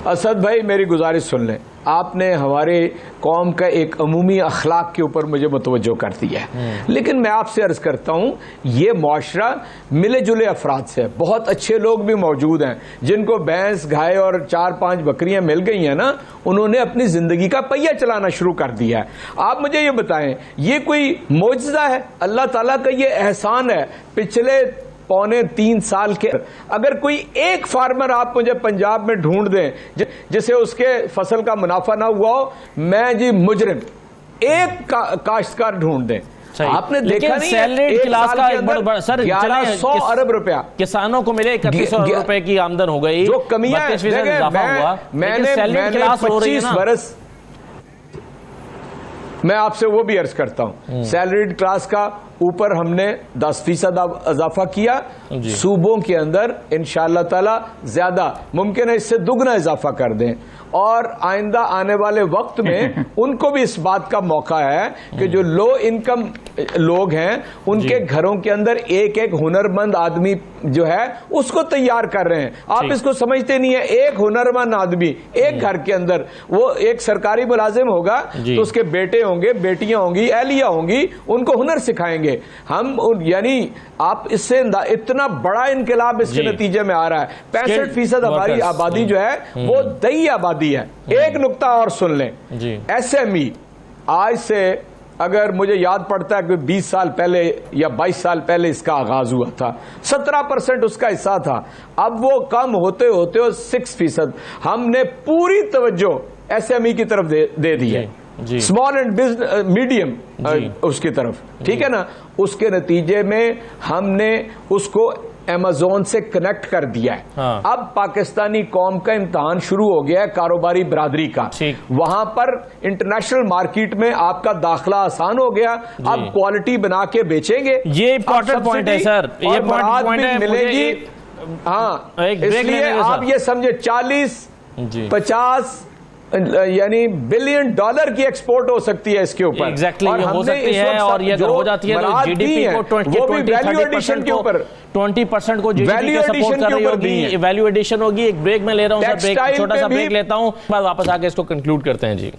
असद भाई मेरी गुजारिश सुन लें, आपने हमारे कौम का एक अमूमी अखलाक के ऊपर मुझे मुतवज्जो कर दिया है, लेकिन मैं आपसे अर्ज करता हूँ ये मुआशरा मिले जुले अफराद से है। बहुत अच्छे लोग भी मौजूद हैं जिनको भैंस गाय और 4-5 बकरियां मिल गई हैं ना, उन्होंने अपनी जिंदगी का पहिया चलाना शुरू कर दिया है। आप मुझे ये बताएं, ये कोई मोजज़ा है? अल्लाह ताला का ये एहसान है। पिछले 2.25 साल के अगर कोई एक फार्मर आप मुझे पंजाब में ढूंढ दें जिसे उसके फसल का मुनाफा ना हुआ हो, मैं जी मुजरिम, एक काश्तकार ढूंढ दें। आपने देखा नहीं सैलरीड क्लास का एक बड़ा सर 1100 अरब रुपया किसानों को मिले, 3100 रुपए की आमदन हो गई, जो कमियां मैंने 25 बरस, मैं आपसे वो भी अर्ज करता हूं, सैलरीड क्लास का ऊपर हमने 10% इजाफा किया, सूबों के अंदर इंशाअल्लाह ताला ज्यादा मुमकिन है इससे दुगना इजाफा कर दें, और आइंदा आने वाले वक्त में उनको भी इस बात का मौका है कि जो लो इनकम लोग हैं उनके घरों के अंदर एक एक हुनरमंद आदमी जो है उसको तैयार कर रहे हैं। आप इसको समझते नहीं है, एक हुनरमंद आदमी एक घर के अंदर, वो एक सरकारी मुलाजिम होगा तो उसके बेटे होंगे, बेटियां होंगी, एहलिया होंगी, उनको हुनर सिखाएंगे हम। यानी आप इससे इतना बड़ा इनकलाब इसके नतीजे में आ रहा है। 65% हमारी आबादी जो है वो दई आबादी है। एक नुक्ता और सुन लें, SME आज से अगर मुझे याद पड़ता है कि 20 साल पहले या 22 साल पहले इसका आगाज हुआ था, 17% उसका हिस्सा था, अब वो कम होते होते 6%। हमने पूरी तवज्जो SME की तरफ दे दी है, स्मॉल एंड मीडियम उसकी तरफ, ठीक है ना। उसके नतीजे में हमने उसको अमेज़न से कनेक्ट कर दिया है। अब पाकिस्तानी कौम का इम्तिहान शुरू हो गया है कारोबारी बरादरी का। वहां पर इंटरनेशनल मार्केट में आपका दाखला आसान हो गया, अब क्वालिटी बना के बेचेंगे। ये इंपॉर्टेंट पॉइंट है सर, ये पॉइंट मिलेगी। हाँ, इसलिए आप ये समझे 40-50 यानी बिलियन डॉलर की एक्सपोर्ट हो सकती है इसके ऊपर। एग्जैक्टली हो सकती है, और ये अगर हो जाती है तो जीडीपी को 20-30% के ऊपर 20% को जीडीपी का सपोर्ट कर रही होगी, वैल्यू एडिशन होगी। एक ब्रेक में ले रहा हूं सर, ब्रेक, छोटा सा ब्रेक लेता हूं, बाद वापस आके इसको कंक्लूड करते हैं जी।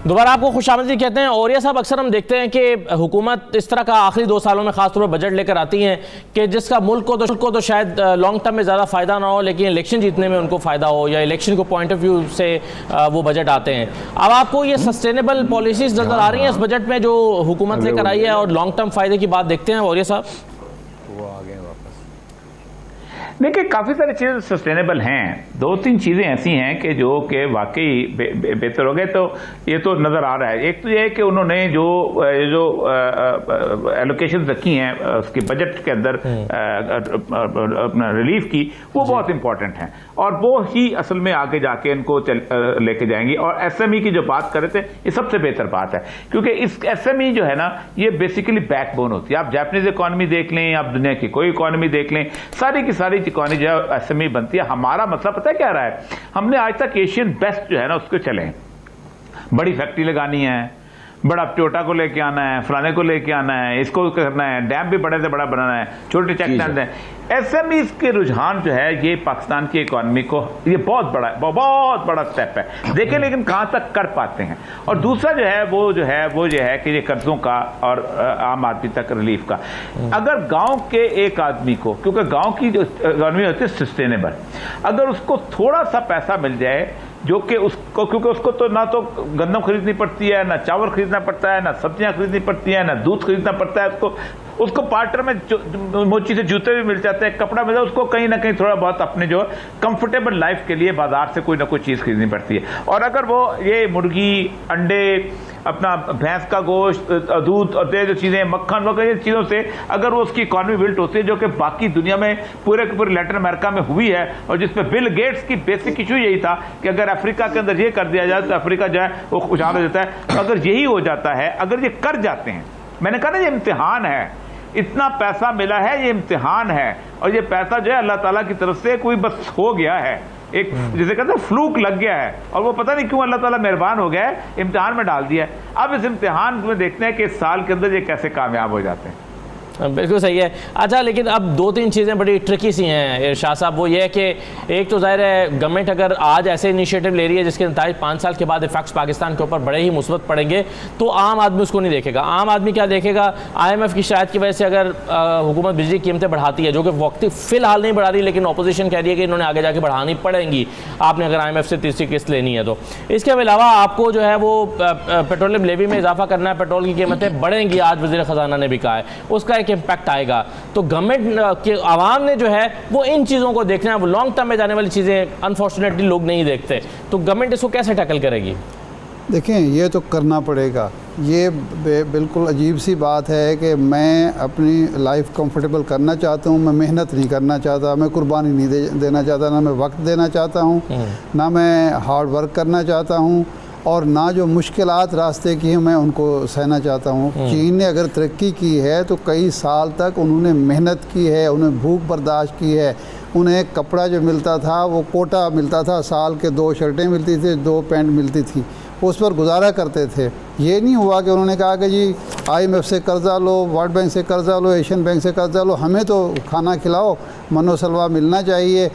दोबारा आपको खुशामदीद कहते हैं। औरिया साहब, अक्सर हम देखते हैं कि हुकूमत इस तरह का आखिरी 2 सालों में खासतौर पर बजट लेकर आती हैं कि जिसका मुल्क को तो शायद लॉन्ग टर्म में ज़्यादा फ़ायदा ना हो, लेकिन इलेक्शन जीतने में उनको फ़ायदा हो, या इलेक्शन को पॉइंट ऑफ व्यू से वो बजट आते हैं। अब आपको ये सस्टेनेबल पॉलिसीज़ नज़र आ रही हैं इस बजट में जो हुकूमत लेकर आई है, और लॉन्ग टर्म फ़ायदे की बात देखते हैं औरिया साहब? देखिए, काफ़ी सारी चीज़ें सस्टेनेबल हैं। 2-3 चीज़ें ऐसी हैं कि जो कि वाकई बेहतर हो गए, तो ये तो नज़र आ रहा है। एक तो ये है कि उन्होंने जो एलोकेशन रखी हैं उसकी बजट के अंदर अपना रिलीफ की, वो बहुत इंपॉर्टेंट हैं, और वो ही असल में आगे जाके इनको लेके जाएंगी। और SME की जो बात कर रहे थे, ये सबसे बेहतर बात है, क्योंकि इस SME जो है ना, ये बेसिकली बैकबोन होती है। आप जापानीज इकॉनमी देख लें, आप दुनिया की कोई इकॉनमी देख लें, सारी की सारी इकॉनमी जो SME बनती है। हमारा मसला पता है क्या रहा है? हमने आज तक एशियन बेस्ट जो है ना उसको चले, बड़ी फैक्ट्री लगानी है, बड़ा टोयोटा को लेके आना है, फलाने को लेके आना है, इसको करना है, डैम भी बड़े से बड़ा बनाना है, छोटे चेक डैम है। SMEs के रुझान जो है ये पाकिस्तान की इकॉनमी को ये बहुत बड़ा स्टेप है। देखें लेकिन कहां तक कर पाते हैं। और दूसरा जो है वो जो है कि ये कर्जों का और आम आदमी तक रिलीफ का। अगर गांव के एक आदमी को, क्योंकि गांव की जो इकॉनमी होती है सस्टेनेबल, अगर उसको थोड़ा सा पैसा मिल जाए जो कि उसको, क्योंकि उसको तो ना तो गंदम खरीदनी पड़ती है, ना चावल खरीदना पड़ता है, ना सब्जियां खरीदनी पड़ती हैं, ना दूध खरीदना पड़ता है उसको पार्टर में मोची से जूते भी मिल जाते हैं, कपड़ा मिलता है, उसको कहीं ना कहीं थोड़ा बहुत अपने जो कंफर्टेबल लाइफ के लिए बाजार से कोई ना कोई चीज़ खरीदनी पड़ती है। और अगर वो ये मुर्गी, अंडे, अपना भैंस का गोश्त, दूध और जो चीज़ें, मक्खन वगैरह चीज़ों से अगर वो उसकी इकॉनमी बिल्ट होती है, जो कि बाकी दुनिया में पूरे के पूरे लैटिन अमेरिका में हुई है, और जिसमें बिल गेट्स की बेसिक इशू यही था कि अगर अफ्रीका के अंदर ये कर दिया जाए तो अफ्रीका जो है वो खुशहाल हो जाता है। तो अगर यही हो जाता है, अगर ये कर जाते हैं, मैंने कहा ना ये इम्तिहान है, इतना पैसा मिला है, ये इम्तिहान है, और ये पैसा जो है अल्लाह ताला की तरफ से कोई बस हो गया है, एक जैसे कहते हैं फ्लूक लग गया है, और वो पता नहीं क्यों अल्लाह ताला मेहरबान हो गया है, इम्तिहान में डाल दिया है। अब इस इम्तिहान में देखते हैं कि इस साल के अंदर ये कैसे कामयाब हो जाते हैं। बिल्कुल सही है। अच्छा, लेकिन अब दो तीन चीज़ें बड़ी ट्रिकी सी हैं इरशाद साहब। वो ये है कि एक तो ज़ाहिर है गवर्नमेंट अगर आज ऐसे इनिशिएटिव ले रही है जिसके नतीजे 5 साल के बाद इफेक्ट्स पाकिस्तान के ऊपर बड़े ही मुस्बत पड़ेंगे, तो आम आदमी उसको नहीं देखेगा। आम आदमी क्या देखेगा? IMF की शिकायत की वजह से अगर हुकूमत बिजली की कीमतें बढ़ाती है, जो कि वक्ती फ़िलहाल नहीं बढ़ा रही, लेकिन अपोजिशन कह रही है कि इन्होंने आगे जाके बढ़ानी पड़ेंगी आपने अगर IMF से तीसरी किस्त लेनी है तो। इसके अलावा आपको जो है वो पेट्रोलियम लेवी में इजाफा करना है, पेट्रोल की कीमतें बढ़ेंगी, आज वज़ीर ख़जाना ने भी कहा है, उसका एक इम्पैक्ट आएगा। तो गवर्नमेंट के आवाम ने जो है वो इन चीज़ों को देखना है, वो लॉन्ग टर्म में जाने वाली चीज़ें अनफॉर्चुनेटली लोग नहीं देखते। तो गवर्नमेंट इसको कैसे टैकल करेगी? देखें, ये तो करना पड़ेगा। ये बिल्कुल अजीब सी बात है कि मैं अपनी लाइफ कंफर्टेबल करना चाहता हूँ, मैं मेहनत नहीं करना चाहता, मैं कुर्बानी नहीं देना चाहता, ना मैं वक्त देना चाहता हूँ, ना मैं हार्ड वर्क करना चाहता हूँ, और ना जो मुश्किलात रास्ते की हैं मैं उनको सहना चाहता हूँ। चीन ने अगर तरक्की की है तो कई साल तक उन्होंने मेहनत की है, उन्हें भूख बर्दाश्त की है, उन्हें कपड़ा जो मिलता था वो कोटा मिलता था, साल के 2 शर्टें मिलती थी, 2 पैंट मिलती थी, उस पर गुजारा करते थे। ये नहीं हुआ कि उन्होंने कहा कि जी IMF से कर्ज़ा लो, वर्ल्ड बैंक से कर्ज़ा लो, एशियन बैंक से कर्ज़ा लो, हमें तो खाना खिलाओ, मनोसलवा मिलना चाहिए,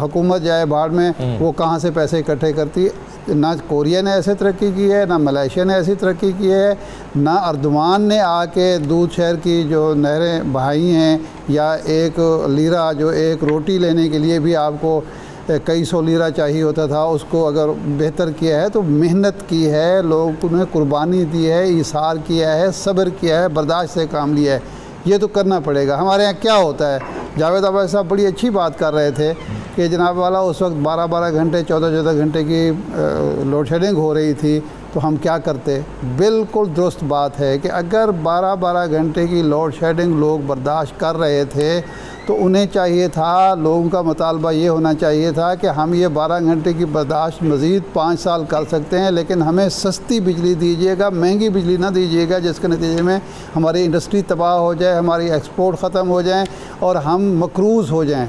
हुकूमत जाए बाहर में, वो कहाँ से पैसे इकट्ठे करती है। ना कोरिया ने ऐसे तरक्की की है, ना मलेशिया ने ऐसी तरक्की की है, ना अर्दवान ने आके दूध शहर की जो नहरें बहाई हैं, या 1 लीरा जो एक रोटी लेने के लिए भी आपको कई 100 लीरा चाहिए होता था, उसको अगर बेहतर किया है। तो मेहनत की है, लोगों ने कुर्बानी दी है, इसार किया है, सब्र किया है, बर्दाश्त से काम लिया है, ये तो करना पड़ेगा। हमारे यहाँ क्या होता है, जावेद अब्बासी साहब बड़ी अच्छी बात कर रहे थे कि जनाब वाला उस वक्त 12-12 घंटे 14-14 घंटे की लोड शेडिंग हो रही थी, तो हम क्या करते? बिल्कुल दुरुस्त बात है कि अगर 12-12 घंटे की लोड शेडिंग लोग बर्दाश्त कर रहे थे तो उन्हें चाहिए था, लोगों का मुतालबा ये होना चाहिए था कि हम ये 12 घंटे की बर्दाश्त मज़ीद 5 साल कर सकते हैं, लेकिन हमें सस्ती बिजली दीजिएगा, महंगी बिजली ना दीजिएगा जिसके नतीजे में हमारी इंडस्ट्री तबाह हो जाए, हमारी एक्सपोर्ट ख़त्म हो जाए और हम मकरूज़ हो जाएं।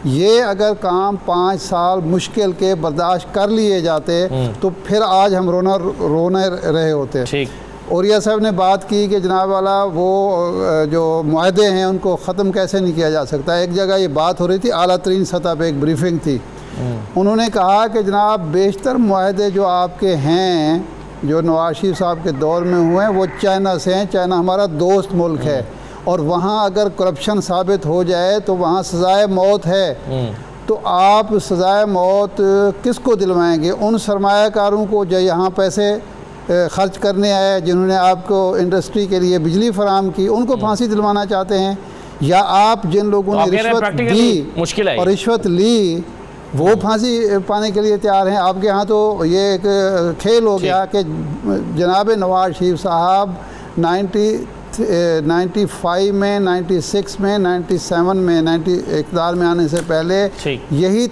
ये अगर काम 5 साल मुश्किल के बर्दाश्त कर लिए जाते तो फिर आज हम रोने रहे होते। ठीक। औरिया साहब ने बात की कि जनाब वाला वो जो मुआहदे हैं उनको ख़त्म कैसे नहीं किया जा सकता। एक जगह ये बात हो रही थी, आला तरीन सतह पे एक ब्रीफिंग थी, उन्होंने कहा कि जनाब बेशतर मुआहदे जो आपके हैं, जो नवाज शरीफ साहब के दौर में हुए हैं, वो चाइना से हैं। चाइना हमारा दोस्त मुल्क है, और वहाँ अगर करप्शन साबित हो जाए तो वहाँ सज़ाए मौत है। तो आप सज़ाए मौत किसको दिलवाएंगे? उन सरमायाकारों को जो यहाँ पैसे खर्च करने आए, जिन्होंने आपको इंडस्ट्री के लिए बिजली फराम की, उनको फांसी दिलवाना चाहते हैं? या आप जिन लोगों ने रिश्वत दी मुश्किल है और रिश्वत ली वो फांसी पाने के लिए तैयार हैं? आपके यहाँ तो ये एक खेल हो गया कि जनाब नवाज शरीफ साहब 95 में, 96 में, 97 में, 90 इक़्तिदार में आने से पहले यही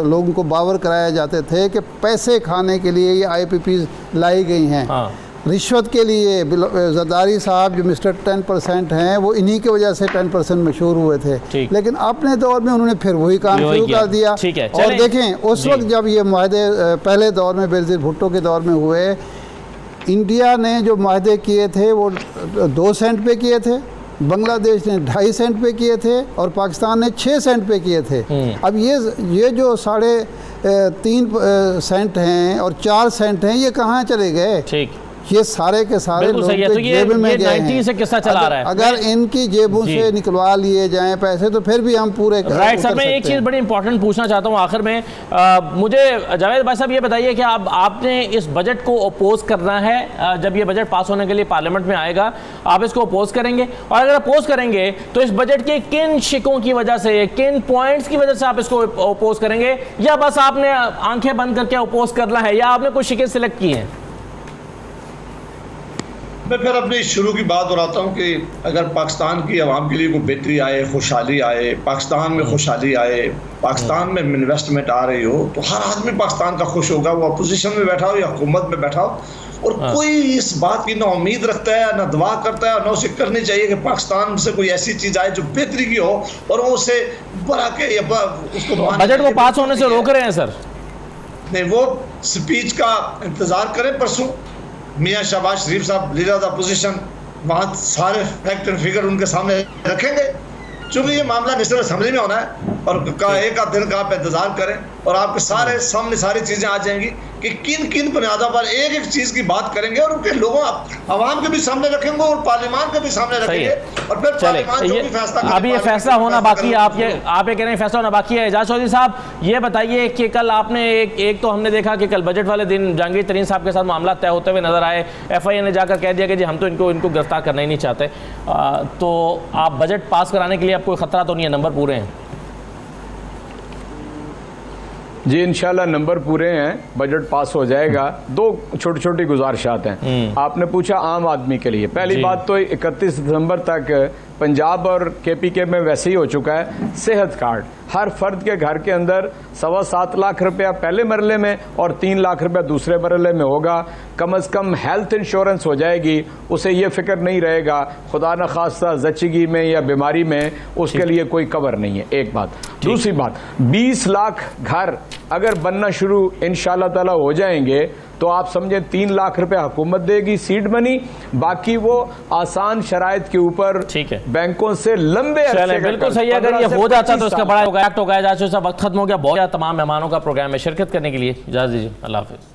लोगों को बावर कराया जाते थे कि पैसे खाने के लिए ये IPPs लाई गई हैं। रिश्वत के लिए जरदारी साहब जो मिस्टर 10% हैं, वो इन्हीं की वजह से 10% मशहूर हुए थे। लेकिन अपने दौर में उन्होंने फिर वही काम शुरू कर दिया। और देखें उस वक्त जब ये मुआहदे पहले दौर में बेनज़ीर भुट्टो के दौर में हुए, इंडिया ने जो मुआहदे किए थे वो 2 सेंट पे किए थे, बांग्लादेश ने 2.5 सेंट पे किए थे, और पाकिस्तान ने 6 सेंट पे किए थे। अब ये जो 3.5 सेंट हैं और 4 सेंट हैं, ये कहाँ चले गए? ये सारे के सारे बिल्कुल लोग सही है। के तो ये जेब में गए 90 हैं। से किस्सा चला अगर- रहा है। अगर इनकी जेबों जी। से निकलवा लिए जाएं पैसे तो फिर भी हम पूरे राइट सर, उतर मैं एक सकते चीज़ हैं। बड़ी इंपॉर्टेंट पूछना चाहता हूँ आखिर में। मुझे जावेद भाई साहब ये बताइए कि आपने इस बजट को अपोज करना है, जब ये बजट पास होने के लिए पार्लियामेंट में आएगा आप इसको अपोज करेंगे, और अगर अपोज करेंगे तो इस बजट के किन शिकों की वजह से, किन पॉइंट्स की वजह से आप इसको अपोज करेंगे, या बस आपने आंखें बंद करके अपोज करना है, या आपने कुछ शिकें सिलेक्ट की हैं? मैं फिर अपनी शुरू की बात दोहराता हूँ कि अगर पाकिस्तान की आवाम के लिए कोई बेहतरी आए, खुशहाली आए, पाकिस्तान में खुशहाली आए, पाकिस्तान में इन्वेस्टमेंट आ रही हो, तो हर आदमी पाकिस्तान का खुश होगा, वो अपोजिशन में बैठा हो या हुकूमत में बैठा हो। और कोई इस बात की ना उम्मीद रखता है, ना दुआ करता है, और ना उसे करनी चाहिए कि पाकिस्तान से कोई ऐसी चीज़ आए जो बेहतरी की हो और वो उसे बढ़ा के या उसको बजट को पास होने से रोक रहे हैं सर? नहीं, वो स्पीच का इंतज़ार करें परसों मियाँ शहबाज शरीफ साहब लीडर ऑफ अपोजिशन वहाँ सारे फैक्ट एंड फिगर उनके सामने रखेंगे, चूँकि ये मामला नेशनल असेंबली में होना है, और एक आध दिन का आप इंतज़ार करें और आपके सारे सामने सारी चीज़ें आ जाएंगी कि किन किन बुनियादों पर एक एक चीज़ की बात करेंगे और उनके लोगों आवाम के भी सामने रखेंगे और पार्लियामान के भी सामने रखेंगे, और फिर पार्लियामान जो भी फैसला करे, अभी ये फैसला होना बाकी है। आप ये कह रहे हैं फैसला होना बाकी है। एजाज चौधरी साहब ये बताइए कि कल आपने एक तो हमने देखा कि कल बजट वाले दिन जहांगीर तरीन साहब के साथ मामला तय होते हुए नजर आए, FIA ने जाकर कह दिया कि जी हम तो इनको गिरफ्तार करना ही नहीं चाहते। तो आप बजट पास कराने के लिए आपको खतरा तो नहीं है, नंबर पूरे हैं? जी इंशाल्लाह नंबर पूरे हैं, बजट पास हो जाएगा। दो छोटी छोटी गुजारिशात हैं। आपने पूछा आम आदमी के लिए, पहली बात तो 31 दिसंबर तक पंजाब और KPK में वैसे ही हो चुका है सेहत कार्ड, हर फर्द के घर के अंदर 7.25 लाख रुपया पहले मरले में और 3 लाख रुपया दूसरे मरले में होगा। कम से कम हेल्थ इंश्योरेंस हो जाएगी, उसे ये फिक्र नहीं रहेगा खुदा न खास्ता जच्चगी में या बीमारी में उसके लिए कोई कवर नहीं है, एक बात। दूसरी बात, 20 लाख घर अगर बनना शुरू इंशाल्लाह ताला हो जाएंगे तो आप समझें 3 लाख रुपए हुकूमत देगी सीड मनी, बाकी वो आसान शराइत के ऊपर बैंकों से लंबे अरसे बिल्कुल सही है। अगर ये हो जाता तो इसका बड़ा एक्ट होगा। वक्त खत्म हो गया। बहुत तमाम मेहमानों का प्रोग्राम में शिरकत करने के लिए इजाज़त दीजिए। अल्लाह हाफिज़।